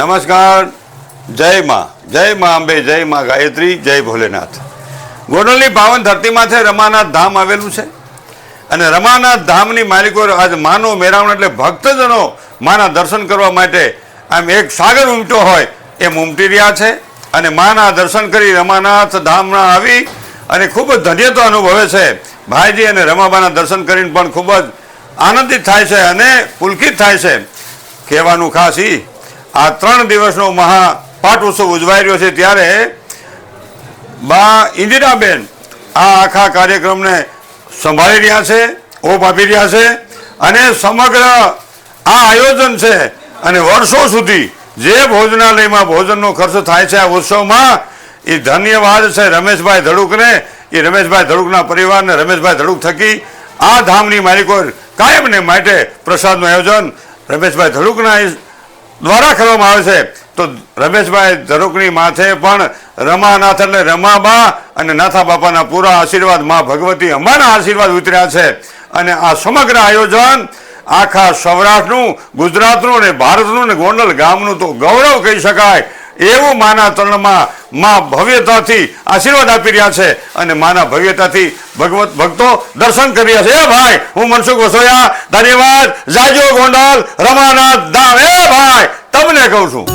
નમસ્કાર. જય માં અંબે, જય માં ગાયત્રી, જય ભોલેનાથ. ગોંડલની પાવન ધરતીમાંથી રમાનાથ ધામ આવેલું છે અને રમાનાથ ધામની માલિકો આજ માનો મેળાવણ એટલે ભક્તજનો માના દર્શન કરવા માટે આમ એક સાગર ઉમટો હોય એમ ઉમટી રહ્યા છે અને માના દર્શન કરી રમાનાથ ધામમાં આવી અને ખૂબ જ ધન્યતા અનુભવે છે. ભાઈજી અને રમાબાના દર્શન કરીને પણ ખૂબ જ આનંદિત થાય છે અને પુલકિત થાય છે. કહેવાનું ખાસ આ 3 દિવસનો મહાપાઠ ઉત્સવ ઉજવાઈ રહ્યો છે ત્યારે બા ઇન્દિરાબેન આ આખા કાર્યક્રમને સંભાળી રહ્યા છે, ઓપ આપી રહ્યા છે અને સમગ્ર આ આયોજન છે અને વર્ષો સુધી જે ભોજનાલયમાં ભોજનનો ખર્ચ થાય છે આ ઉત્સવમાં એ ધન્યવાદ છે રમેશભાઈ ધડુકને. એ રમેશભાઈ ધડુકના પરિવારને રમેશભાઈ ધડુક થકી આ ધામની માલિકો કાયમને માટે પ્રસાદનું આયોજન રમેશભાઈ ધડુકના દ્વારા કરવામાં આવે છે. તો રમેશભાઈ ધડુકની માથે પણ રમાનાથ એટલે રમાબા અને નાથા બાપાના પૂરા આશીર્વાદ, મા ભગવતી અંબાના આશીર્વાદ ઉતર્યા છે અને આ સમગ્ર આયોજન આખા સૌરાષ્ટ્રનું, ગુજરાતનું અને ભારતનું અને ગોંડલ ગામનું તો ગૌરવ કહી શકાય એવું માના તરણમાં મા ભવ્યતાથી આશીર્વાદ આપી રહ્યા છે અને માના ભવ્યતાથી ભક્તો દર્શન કરી રહ્યા છે. એ ભાઈ, હું મનસુખ વસોયા, ધન્યવાદ. જાજો ગોંડલ, રમાનાથ ધામ. એ ભાઈ, તમને કહું છું.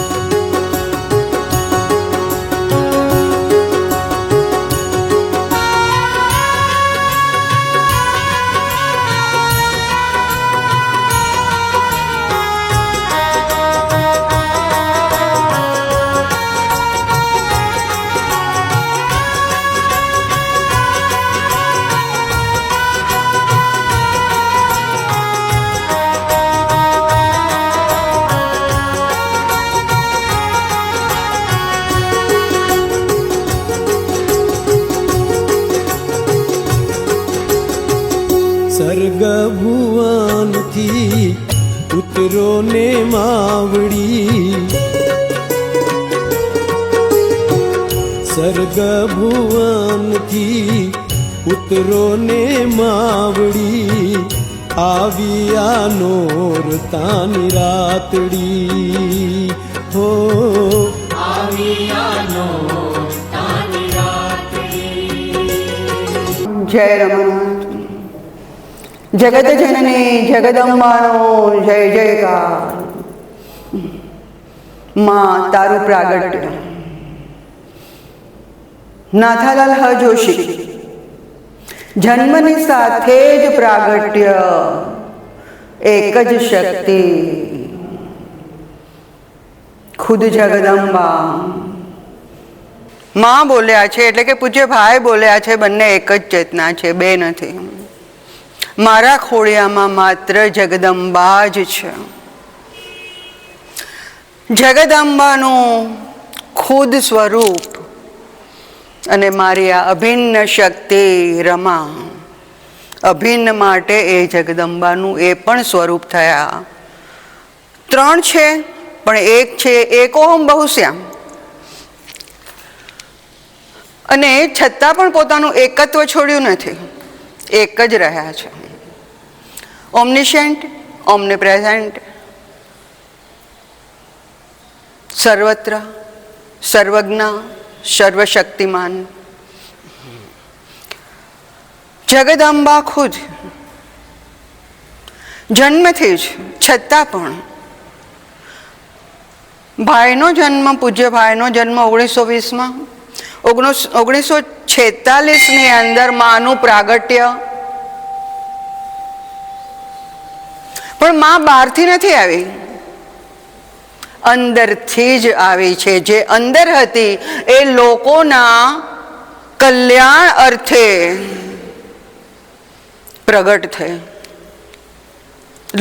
સર્ગ ભુવનથી ઉતરો ને માવડી, સર્ગ ભુવનથી ઉતરો ને માવડી, આવી આ નોરતાની રાતડી. હો આવી આ નોરતાની રાતડી. જય રમાનાથ. જગત જનની જગદંબાનો જય જયકાર. માં તારું પ્રાગટ્ય. નાથાલાલ હ જોશી. જન્મની સાથે જ પ્રાગટ્ય, એક જ શક્તિ, ખુદ જગદંબા. માં બોલ્યા છે એટલે કે પૂજ્ય ભાઈ બોલ્યા છે, બંને એક જ ચેતના છે, બે નથી. મારા ખોડિયામાં માત્ર જગદંબા જ છે. જગદંબાનું ખુદ સ્વરૂપ અને મારી આ અભિન્ન શક્તિ રમા, અભિન્ન માટે એ જગદંબાનું એ પણ સ્વરૂપ થયા. 3 છે પણ એક છે. એકોહમ બહુશ્યામ. અને છતાં પણ પોતાનું એકત્વ છોડ્યું નથી, એક જ રહ્યા છે. ઓમનિશન્ટ, ઓમનીપ્રેઝન્ટ, સર્વત્ર, સર્વજ્ઞ, સર્વશક્તિમાન. જગદંબા ખુદ જન્મથી જ, છતાં પણ ભાઈનો જન્મ, પૂજ્ય ભાઈનો જન્મ 1920માં, 1946ની અંદર માનું પ્રાગટ્ય. પણ માં બહારથી નથી આવી, અંદરથી જ આવી છે. જે અંદર હતી એ લોકોના કલ્યાણ અર્થે પ્રગટ થઈ,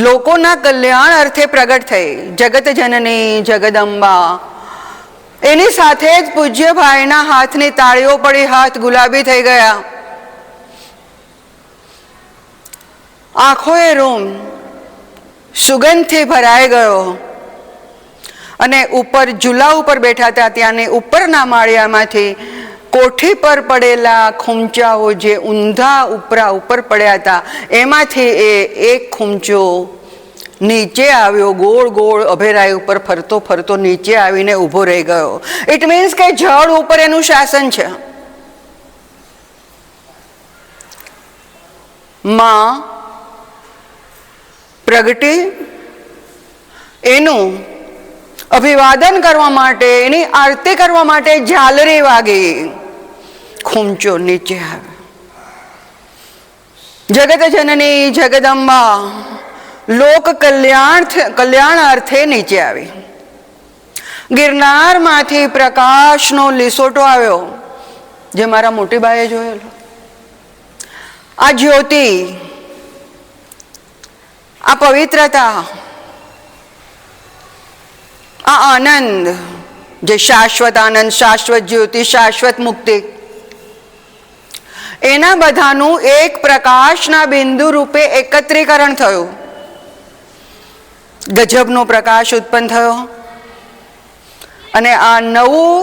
લોકોના કલ્યાણ અર્થે પ્રગટ થઈ. જગત જનની જગદંબા. એની સાથે જ પૂજ્ય ભાઈના હાથની તાળીઓ પડી, હાથ ગુલાબી થઈ ગયા. આંખોએ રૂમ સુગંધથી ભરાઈ ગયો અને ઉપર ઝૂલા ઉપર બેઠા હતા ત્યાંની ઉપરના માળિયામાંથી કોઠી પર પડેલા ખૂંચાઓ જે ઊંધા ઉપરા ઉપર પડ્યા હતા એમાંથી એ એક ખૂંચો નીચે આવ્યો, ગોળ ગોળ અભેરાઈ ઉપર ફરતો ફરતો નીચે આવીને ઊભો રહી ગયો. ઇટ મીન્સ કે જળ ઉપર એનું શાસન છે. માં પ્રગટી એનું અભિવાદન કરવા માટે, એની આરતી કરવા માટે ઝાલરી વાગી, ખૂંચો નીચે આવે. જગત જનની જગદંબા લોક કલ્યાણાર્થે નીચે આવી. ગિરનારમાંથી પ્રકાશનો લીસોટો આવ્યો, જે મારા મોટી બાએ જોયેલો. આ જ્યોતિ, આ પવિત્રતા, આ આનંદ, જે શાશ્વત આનંદ, શાશ્વત જ્યોતિ, શાશ્વત મુક્તિ, એના બધાનું એક પ્રકાશના બિંદુ રૂપે એકત્રીકરણ થયું. ગજબનો પ્રકાશ ઉત્પન્ન થયો. અને આ નવું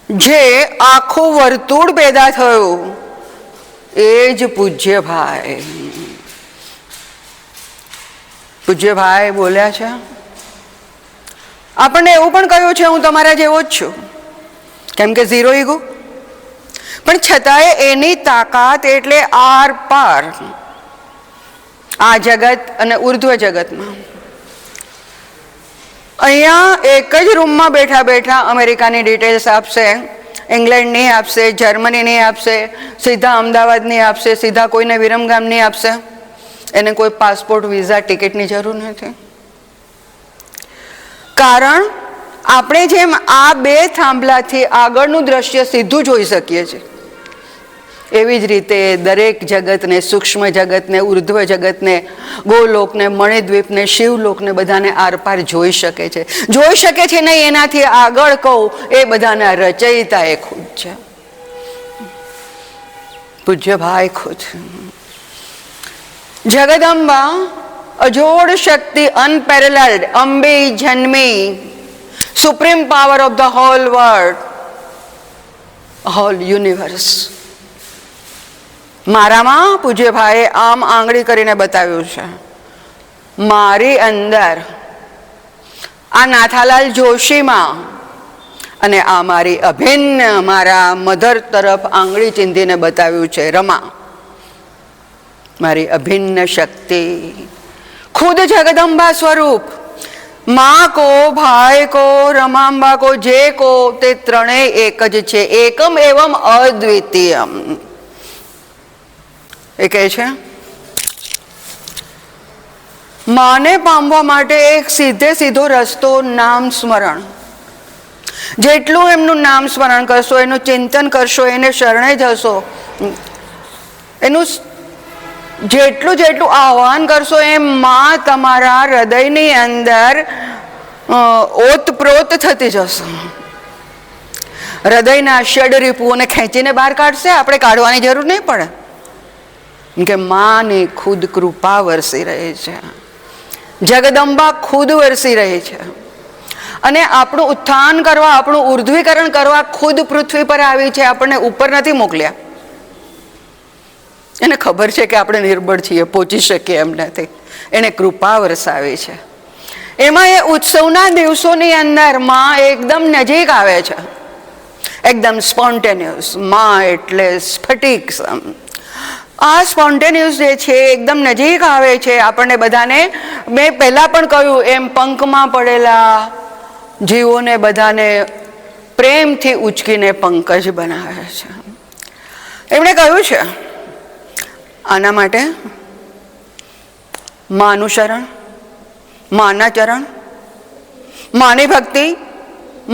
જે આખું વર્તુળ પેદા થયું, એ જ પૂજ્યભાઈ. પૂજ્યભાઈ બોલ્યા છે, આપણને એવું પણ કહ્યું છે હું તમારા જેવો જ છું, કેમ કે ઝીરો ઈગો. પણ છતાંય એની તાકાત એટલે આર પાર આ જગત અને ઉર્ધ્વ જગતમાં. અહીંયા એક જ રૂમમાં બેઠા બેઠા અમેરિકાની ડિટેલ્સ આપશે, ઇંગ્લેન્ડની આપશે, જર્મનીની આપશે, સીધા અમદાવાદની આપશે, સીધા કોઈને વિરમગામની આપશે. એને કોઈ પાસપોર્ટ, વિઝા, ટિકિટની જરૂર નથી. કારણ આપણે જેમ આ બે થાંભલાથી આગળનું દ્રશ્ય સીધું જોઈ શકીએ છીએ, એવી જ રીતે દરેક જગતને, સૂક્ષ્મ જગતને, ઉર્ધ્વ જગતને, ગોલોકને, મણિદ્વીપને, શિવલોકને બધાને આરપાર જોઈ શકે છે. જોઈ શકે છે નહીં, એનાથી આગળ કહું, એ બધાના રચયિતા એ ખુદ છે, પૂજ્યભાઈ ખુદ. જગદંબા, અજોડ શક્તિ, અનપેરેલલ્ડ, અંબી જન્મી, supreme power of the whole world, whole universe. મારામાં પૂજ્યભાઈએ આમ આંગળી કરીને બતાવ્યું છે, મારી અંદર, આ નાથાલાલ જોશીમાં, અને આ મારી અભિન્ન, મારા મધર તરફ આંગળી ચીંધીને બતાવ્યું છે રમા, મારી અભિન્ન શક્તિ, ખુદ જગદંબા સ્વરૂપ. माँ को, भाई को, रमांबा को, जे को, ते त्रणेय एक ज छे, एकम एवं अद्वितीयम. એ કહે છે માને પામવા માટે એક સીધે સીધો રસ્તો નામ સ્મરણ. જેટલું એમનું નામ સ્મરણ કરશો, એનું ચિંતન કરશો, એને શરણે જશો, એનું જેટલું જેટલું આહ્વાન કરશો, એમ માં તમારા હૃદયની અંદર ઓતપ્રોત થતી જશે. હૃદયના ષડ રીપુઓને ખેંચીને બહાર કાઢશે, આપણે કાઢવાની જરૂર નહીં પડે, કે માની ખુદ કૃપા વરસી રહી છે, જગદંબા ખુદ વરસી રહી છે. અને આપણું ઉત્થાન કરવા, આપણું ઉર્ધ્વીકરણ કરવા ખુદ પૃથ્વી પર આવી છે, આપણને ઉપર નથી મોકલ્યા. એને ખબર છે કે આપણે નિર્બળ છીએ, પહોંચી શકીએ એમ નથી, એને કૃપા વરસાવી છે. એમાં એ ઉત્સવના દિવસોની અંદર માં એકદમ નજીક આવે છે, એકદમ સ્પોન્ટેનિયસ. માં એટલે સ્ફટિક. આ સ્પોન્ટેનિયસ જે છે એકદમ નજીક આવે છે આપણને બધાને. મેં પહેલાં પણ કહ્યું એમ, પંખમાં પડેલા જીવોને બધાને પ્રેમથી ઉચકીને પંકજ બનાવે છે. એમણે કહ્યું છે આના માટે માનું શરણ, માના ચરણ, માની ભક્તિ,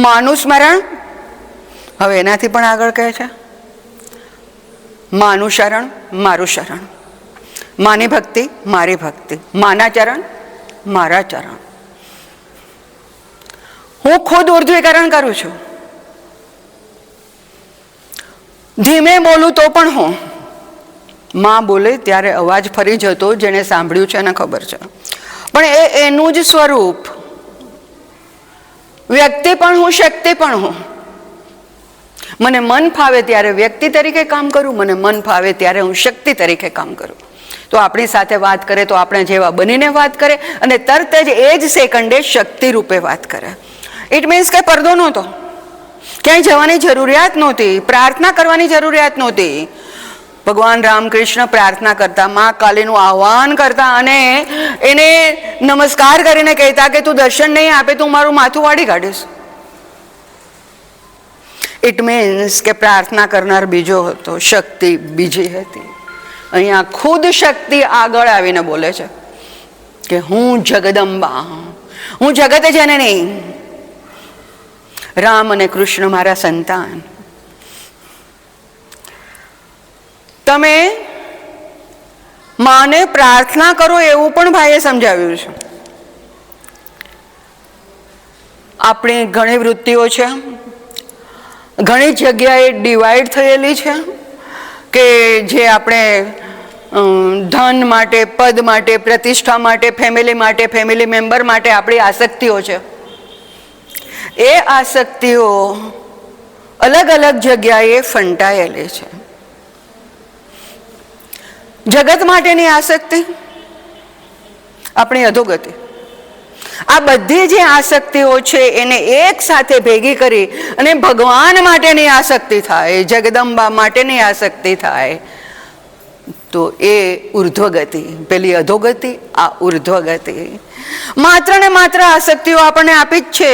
માનું સ્મરણ. હવે એનાથી પણ આગળ કહે છે માનું શરણ, મારું શરણ, માની ભક્તિ, મારી ભક્તિ, માના ચરણ, મારા ચરણ. હું ખુદ ઉર્ધ્વીકરણ કરું છું. ધીમે બોલું તો પણ હું, માં બોલે ત્યારે અવાજ ફરી જતો, જેને સાંભળ્યું છે એને ખબર છે. પણ એ એનું જ સ્વરૂપ. વ્યક્તિ પણ હું, શક્તિ પણ હું. મને મન ફાવે ત્યારે વ્યક્તિ તરીકે કામ કરું, મને મન ફાવે ત્યારે હું શક્તિ તરીકે કામ કરું. તો તો આપણી સાથે વાત કરે તો આપણે જેવા બનીને વાત કરે અને તરત જ એ જ સેકન્ડે શક્તિ રૂપે વાત કરે. ઇટ મીન્સ કે પડદો નહોતો, ક્યાંય જવાની જરૂરિયાત નહોતી, પ્રાર્થના કરવાની જરૂરિયાત નહોતી. ભગવાન રામકૃષ્ણ પ્રાર્થના કરતા, મા કાલીનું આહ્વાન કરતા અને એને નમસ્કાર કરીને કહેતા કે તું દર્શન નહીં આપે તું મારું માથું વાળી કાઢીશ. ઇટ મીન્સ કે પ્રાર્થના કરનાર બીજો હતો, શક્તિ બીજી હતી. અહીંયા ખુદ શક્તિ આગળ આવીને બોલે છે કે હું જગદંબા, હું જગત જનની, રામ અને કૃષ્ણ મારા સંતાન. તમે માને પ્રાર્થના કરો એવું પણ ભાઈએ સમજાવ્યું છે. આપણી ઘણી વૃત્તિઓ છે, ઘણી જગ્યાએ ડિવાઈડ થયેલી છે કે જે આપણે ધન માટે, પદ માટે, પ્રતિષ્ઠા માટે, ફેમિલી માટે, ફેમિલી મેમ્બર માટે આપણી આસક્તિઓ છે. એ આસક્તિઓ અલગ અલગ જગ્યાએ ફંટાયેલી છે. જગત માટેની આસક્તિ, આપણી અધોગતિ, આ બધી જે આસક્તિઓ છે એને એક સાથે ભેગી કરી અને ભગવાન માટેની આસક્તિ થાય, જગદંબા માટેની આસક્તિ થાય તો એ ઉર્ધ્વગતિ. પેલી અધોગતિ, આ ઉર્ધ્વગતિ. માત્ર ને માત્ર આસક્તિઓ આપણને આપી જ છે,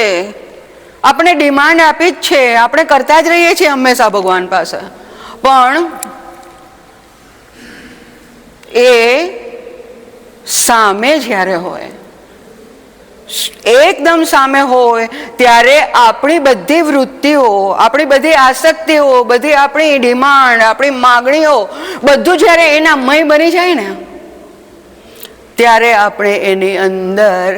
આપણે ડિમાન્ડ આપી જ છે, આપણે કરતા જ રહીએ છીએ હંમેશા ભગવાન પાસે. પણ એ સામે જ્યારે હોય, એકદમ સામે હોય ત્યારે આપણી બધી વૃત્તિઓ, આપણી બધી આસક્તિઓ, બધી આપણી ડિમાન્ડ, આપણી માગણીઓ બધું જ્યારે એના મય બની જાય ને ત્યારે આપણે એની અંદર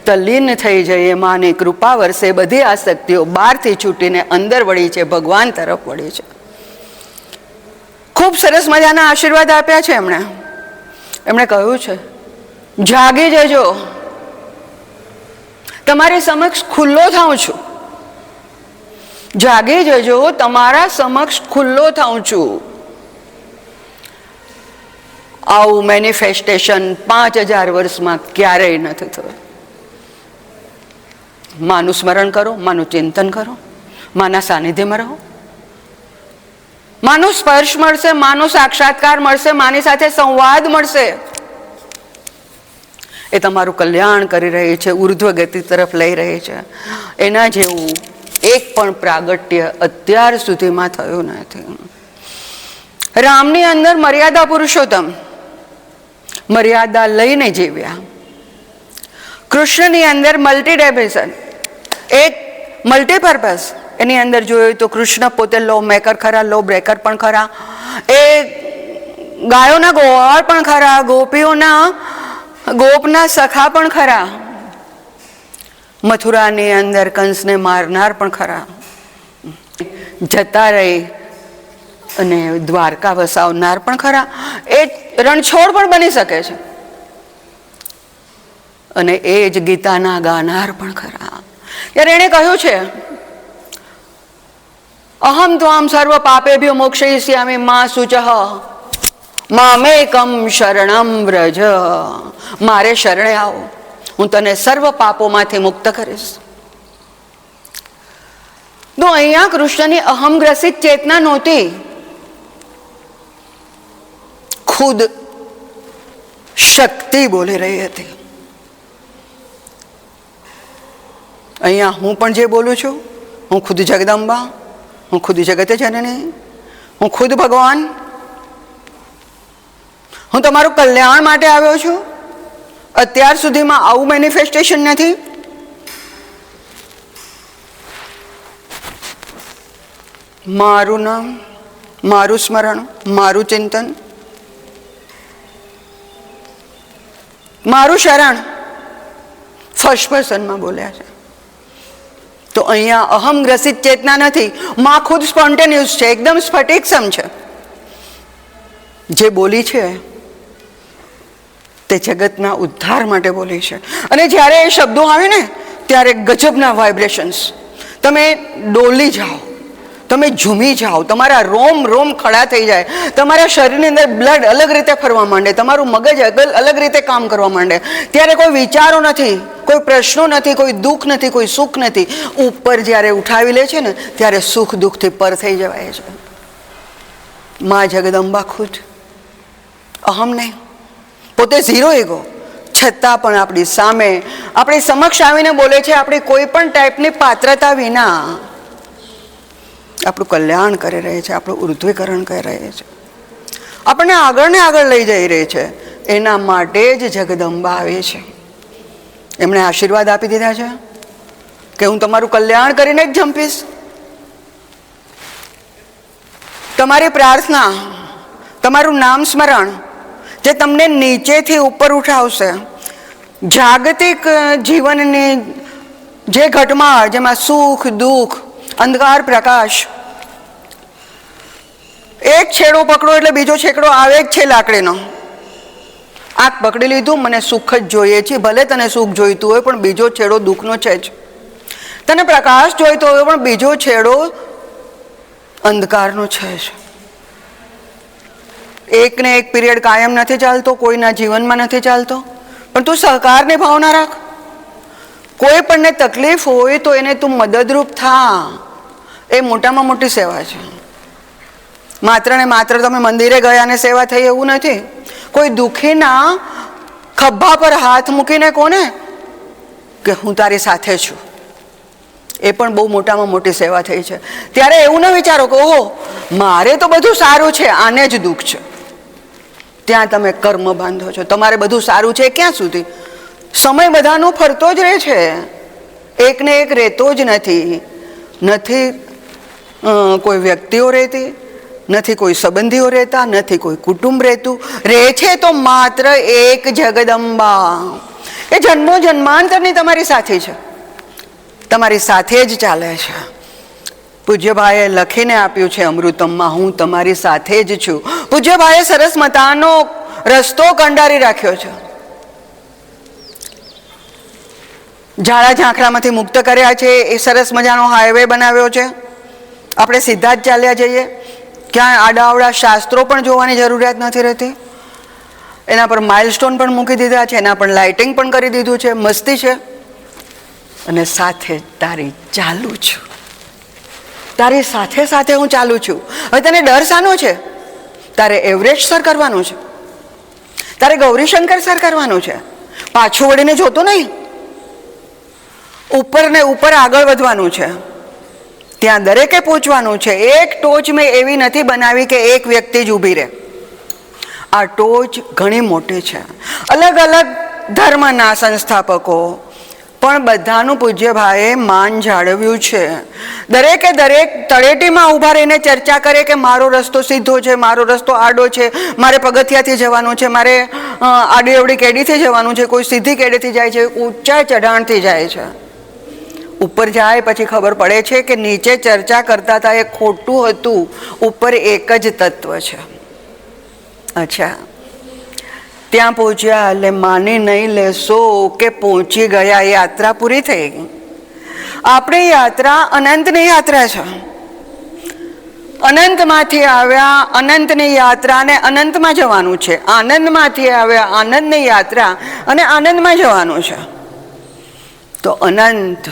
તલ્લીન થઈ જઈએ. માની કૃપા વરસે બધી આસક્તિઓ બહારથી છૂટીને અંદર વળી છે, ભગવાન તરફ વળી છે. ખૂબ સરસ મજાના આશીર્વાદ આપ્યા છે એમણે કહ્યું છે જાગી જજો, તમારી સમક્ષ ખુલ્લો થાઉં છું. જાગી જજો, તમારા સમક્ષ ખુલ્લો થાઉં છું. આવું મેનિફેસ્ટેશન 5000 વર્ષમાં ક્યારેય નથી થયું. માનું સ્મરણ કરો, માનું ચિંતન કરો, માના સાનિધ્યમાં રહો, માનો સ્પર્શ મળશે, માનો સાક્ષાત્કાર મળશે, માની સાથે સંવાદ મળશે. એ તમારું કલ્યાણ કરી રહી છે, ઉર્ધ્વ ગતિ તરફ લઈ રહી છે. એના જેવું એક પણ પ્રાગટ્ય અત્યાર સુધીમાં થયું નથી. રામની અંદર મર્યાદા પુરુષોત્તમ, મર્યાદા લઈને જીવ્યા. કૃષ્ણની અંદર મલ્ટીડેમેન્શન, એક મલ્ટીપર્પઝ. એની અંદર જોયું તો કૃષ્ણ પોતે લો મેકર ખરા, લો બ્રેકર પણ ખરા, એ ગાયોના ગોવાળ પણ ખરા, ગોપના સખા પણ ખરા, મથુરાની અંદર કંસને મારનાર પણ ખરા, જતા રહી અને દ્વારકા વસાવનાર પણ ખરા, એ રણછોડ પણ બની શકે છે અને એ જ ગીતાના ગાનાર પણ ખરા. ત્યારે એણે કહ્યું છે અહમ ત્વામ સર્વ પાપેભ્યો મોક્ષયિષ્યામિ મા શુચઃ મામેકમ શરણમ વ્રજ. મારે શરણે આવો, હું તને સર્વ પાપોમાંથી મુક્ત કરીશ. તો અહીંયા કૃષ્ણની અહમગ્રસિત ચેતના નહોતી, ખુદ શક્તિ બોલી રહી હતી. અહીંયા હું પણ જે બોલું છું, હું ખુદ જગદંબા, હું ખુદ જગતે જનની, હું ખુદ ભગવાન, હું તમારું કલ્યાણ માટે આવ્યો છું. અત્યાર સુધીમાં આવું મેનિફેસ્ટેશન નથી. મારું નામ, મારું સ્મરણ, મારું ચિંતન, મારું શરણ ફર્સ્ટ પર્સનમાં બોલ્યા છે. તો અહીંયા અહમગ્રસિત ચેતના નથી, માં ખુદ સ્પોન્ટેનિયસ છે, એકદમ સ્ફટિકસમ છે. જે બોલી છે તે જગતના ઉદ્ધાર માટે બોલી છે. અને જ્યારે એ શબ્દો આવે ને ત્યારે ગજબના વાઇબ્રેશન્સ, તમે ડોલી જાઓ, તમે ઝૂમી જાઓ, તમારા રોમ રોમ ખડા થઈ જાય, તમારા શરીરની અંદર બ્લડ અલગ રીતે ફરવા માંડે, તમારું મગજ અલગ રીતે કામ કરવા માંડે. ત્યારે કોઈ વિચારો નથી, કોઈ પ્રશ્નો નથી, કોઈ દુઃખ નથી, કોઈ સુખ નથી. ઉપર જ્યારે ઉઠાવી લે છે ને ત્યારે સુખ દુઃખથી પર થઈ જવાય છે. મા જગદંબા ખુદ, અહમ નહીં, પોતે ઝીરો એગો, છતાં પણ આપણી સામે, આપણી સમક્ષ આવીને બોલે છે આપણી કોઈ પણ ટાઈપની પાત્રતા વિના આપણું કલ્યાણ કરી રહે છે, આપણું ઉર્ધ્વીકરણ કરી રહે છે, આપણને આગળ ને આગળ લઈ જઈ રહે છે. એના માટે જ જગદંબા આવે છે. એમણે આશીર્વાદ આપી દીધા છે કે હું તમારું કલ્યાણ કરીને જ જંપીશ. તમારી પ્રાર્થના, તમારું નામ સ્મરણ જે તમને નીચેથી ઉપર ઉઠાવશે, જાગતિક જીવનની જે ઘટમાળ, જેમાં સુખ દુઃખ, અંધકાર પ્રકાશ, એક છેડો પકડો એટલે બીજો છેકડો આવે જ છે લાકડીનો. આંખ પકડી લીધું, મને સુખ જ જોઈએ છે, ભલે તને સુખ જોઈતું હોય પણ બીજો છેડો દુઃખનો છે જ. તને પ્રકાશ જોઈતો હોય પણ બીજો છેડો અંધકારનો છે જ. એક ને એક પીરિયડ કાયમ નથી ચાલતો, કોઈના જીવનમાં નથી ચાલતો, પણ તું સહકારની ભાવના રાખ. કોઈ પણને તકલીફ હોય તો એને તું મદદરૂપ થા. એ મોટામાં મોટી સેવા છે. માત્ર ને માત્ર તમે મંદિરે ગયા ને સેવા થઈ એવું નથી. કોઈ દુઃખીના ખભા પર હાથ મૂકીને કોને કે હું તારી સાથે છું, એ પણ બહુ મોટામાં મોટી સેવા થઈ છે. ત્યારે એવું ન વિચારો કે ઓહો મારે તો બધું સારું છે, આને જ દુઃખ છે. ત્યાં તમે કર્મ બાંધો છો. તમારે બધું સારું છે ક્યાં સુધી? સમય બધાનો ફરતો જ રહે છે, એકને એક રહેતો જ નથી. નથી કોઈ વ્યક્તિઓ રહેતી, નથી કોઈ સંબંધીઓ રહેતા, નથી કોઈ કુટુંબ રહેતું. રહે છે તો માત્ર એક જગદંબા. એ જન્મો જન્માંતરની તમારી સાથે છે, તમારી સાથે જ ચાલે છે. પૂજ્યભાઈએ લખીને આપ્યું છે અમૃતમમાં, હું તમારી સાથે જ છું. પૂજ્યભાઈએ સરસ મતાનો રસ્તો કંડારી રાખ્યો છે. ઝાડા ઝાંખરામાંથી મુક્ત કર્યા છે. એ સરસ મજાનો હાઈવે બનાવ્યો છે. આપણે સીધા જ ચાલ્યા જઈએ, ક્યાંય આડાઅવડા શાસ્ત્રો પણ જોવાની જરૂરિયાત નથી રહેતી. એના પર માઇલસ્ટોન પણ મૂકી દીધા છે, એના પર લાઇટિંગ પણ કરી દીધું છે, મસ્તી છે. અને સાથે તારી ચાલુ છું, તારી સાથે સાથે હું ચાલુ છું. હવે તને ડર શાનો છે? તારે એવરેસ્ટ સર કરવાનું છે, તારે ગૌરીશંકર સર કરવાનું છે. પાછું વળીને જોતો નહીં, ઉપર ને ઉપર આગળ વધવાનું છે. ત્યાં દરેકે પહોંચવાનું છે. એક ટોચ મેં એવી નથી બનાવી કે એક વ્યક્તિ જ ઊભી રહે. આ ટોચ ઘણી મોટી છે. અલગ અલગ ધર્મના સંસ્થાપકો પણ બધાનું પૂજ્યભાઈએ માન જાળવ્યું છે. દરેકે દરેક તળેટીમાં ઊભા રહીને ચર્ચા કરે કે મારો રસ્તો સીધો છે, મારો રસ્તો આડો છે, મારે પગથિયાથી જવાનું છે, મારે આડી અવડી કેડીથી જવાનું છે, કોઈ સીધી કેડીથી જાય છે, ઊંચા ચઢાણથી જાય છે. ઉપર જાય પછી ખબર પડે છે કે નીચે ચર્ચા કરતા હતા એ ખોટું હતું, ઉપર એક જ તત્વ છે. અચ્છા, ત્યાં પહોંચ્યા એટલે માની નહીં લેશો કે પહોંચી ગયા, યાત્રા પૂરી થઈ ગઈ. આપણી યાત્રા અનંતની યાત્રા છે. અનંતમાંથી આવ્યા, અનંતની યાત્રાને અનંતમાં જવાનું છે. આનંદમાંથી આવ્યા, આનંદની યાત્રા અને આનંદમાં જવાનું છે. તો અનંત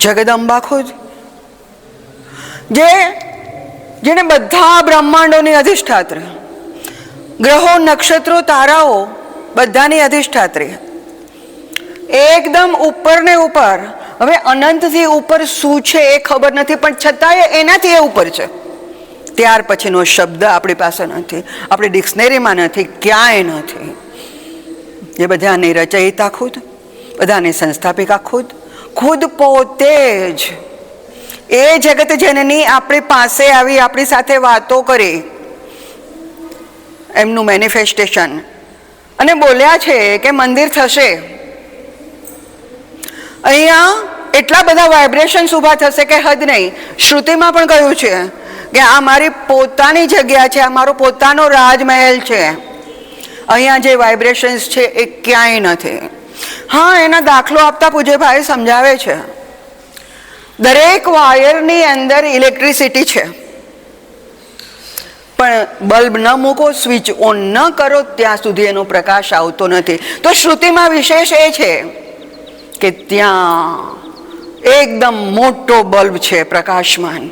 જગદંબા ખુદ, જેને બધા બ્રહ્માંડોની અધિષ્ઠાત્રી, ગ્રહો નક્ષત્રો તારાઓ બધાની અધિષ્ઠાત્રી, એકદમ ઉપર ને ઉપર. હવે અનંતથી ઉપર શું છે એ ખબર નથી, પણ છતાંય એનાથી એ ઉપર છે. ત્યાર પછીનો શબ્દ આપણી પાસે નથી, આપણી ડિક્શનરીમાં નથી, ક્યાંય નથી. એ બધાની રચયિતા ખુદ, બધાની સંસ્થાપિકા ખુદ, ખુદ પોતે જ. એ જગત જનની આપણી પાસે આવી, આપણી સાથે વાતો કરી, એમનું મેનિફેસ્ટેશન, અને બોલ્યા છે કે મંદિર થશે. અહીંયા એટલા બધા વાઇબ્રેશન્સ ઊભા થશે કે હદ નહીં. શ્રુતિમાં પણ કહ્યું છે કે આ મારી પોતાની જગ્યા છે, આ મારો પોતાનો રાજમહેલ છે. અહીંયા જે વાઇબ્રેશન્સ છે એ ક્યાંય નથી. હા, એના દાખલો આપતા પૂજ્યભાઈ સમજાવે છે દરેક વાયરની અંદર ઇલેક્ટ્રિસિટી છે, પણ બલ્બ ન મૂકો, સ્વિચ ઓન ન કરો ત્યાં સુધી એનો પ્રકાશ આવતો નથી. તો શ્રુતિમાં વિશેષ એ છે કે ત્યાં એકદમ મોટો બલ્બ છે પ્રકાશમાન,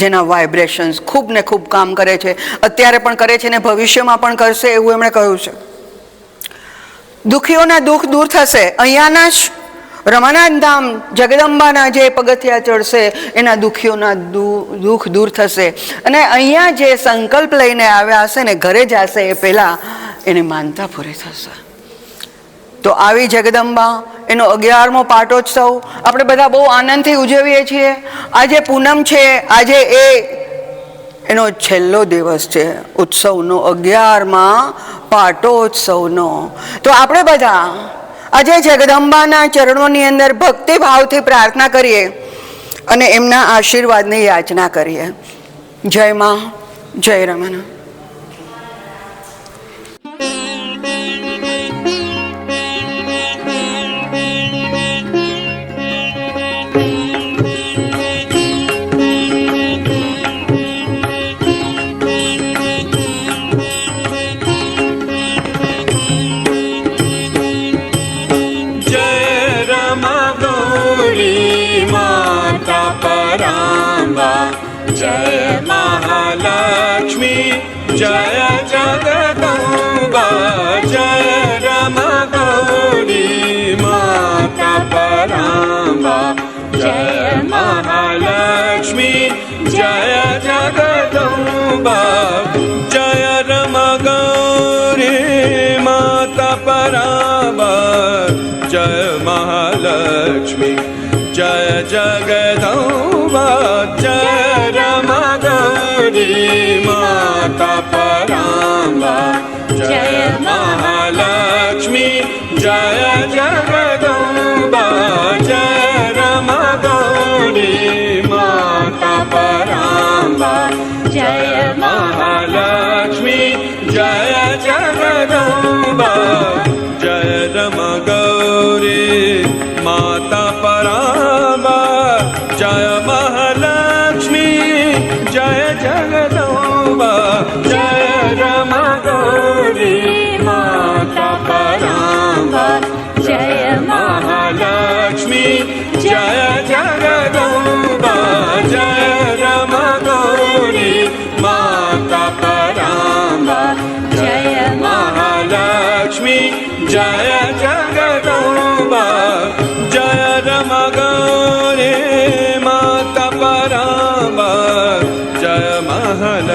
જેના વાઇબ્રેશન્સ ખૂબ ને ખૂબ કામ કરે છે. અત્યારે પણ કરે છે ને ભવિષ્યમાં પણ કરશે એવું એમણે કહ્યું છે. દુઃખીઓના દુઃખ દૂર થશે. અહીંયાના જ રમાનાથ ધામ જગદંબાના જે પગથિયા ચડશે એના દુઃખીઓના દુઃખ દૂર થશે. અને અહીંયા જે સંકલ્પ લઈને આવ્યા હશે ને ઘરે જશે એ પહેલાં એને માનતા પૂરી થશે. તો આવી જગદંબા એનો 11મો પાટોત્સવ આપણે બધા બહુ આનંદથી ઉજવીએ છીએ. આજે પૂનમ છે, આજે એનો છેલ્લો દિવસ છે ઉત્સવનો, 11મા પાટોત્સવનો. તો આપણે બધા આજે જગદંબાના ચરણોની અંદર ભક્તિભાવથી પ્રાર્થના કરીએ અને એમના આશીર્વાદની યાચના કરીએ. જય માં, જય રમણ. जय महालक्ष्मी जय जगदम्बा जय रमा गौरी माता पराम्बा जय महालक्ष्मी जय जगदम्बा जय रमा गौरी माता पराम्बा जय महालक्ष्मी जय जगदम्बा जय रमा गौरी माता पराम्बा जय महालक्ष्मी जय जगदम्बा जय रमा गौरी माता पराम्बा जय महालक्ष्मी जय जगदम्बा जय रमा गौरी माता पराम्बा जय महालक्ष्मी जय जगदम्बा जय रमा गौरी माता पराम्बा जय महालक्ष्मी जय जगदम्बा जय रमा गौरी माता पराम्बा जय महालक्ष्मी जय जगदम्बा जय रमा गौरी माता पराम्बा जय महालक्ष्मी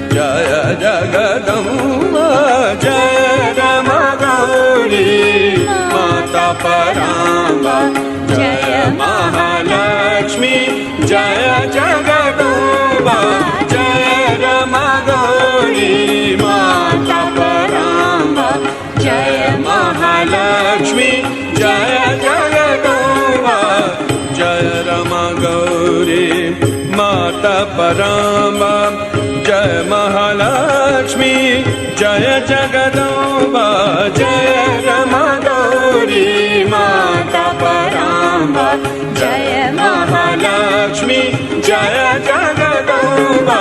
जय जगदम्बा जय रमा गौरी माता पराम्बा जय महालक्ष्मी जय जगदम्बा जय रमा गौरी माता पराम्बा जय महालक्ष्मी जय जगदम्बा जय रमा गौरी माता पराम्बा जय महालक्ष्मी जय जगदम्बा जय रमा गौरी माता पराम्बा जय महालक्ष्मी जय जगदम्बा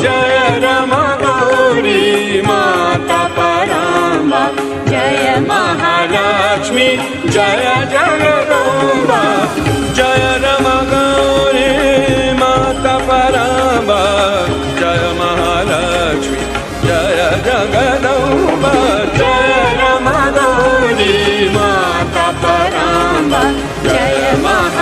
जय रमा गौरी माता पराम्बा जय महालक्ष्मी जय जगदम्बा जय रमा गौरी माता पराम्बा जय महालक्ष्मी जय जगदम्बा जय रमा गौरी माता पराम्बा जय महा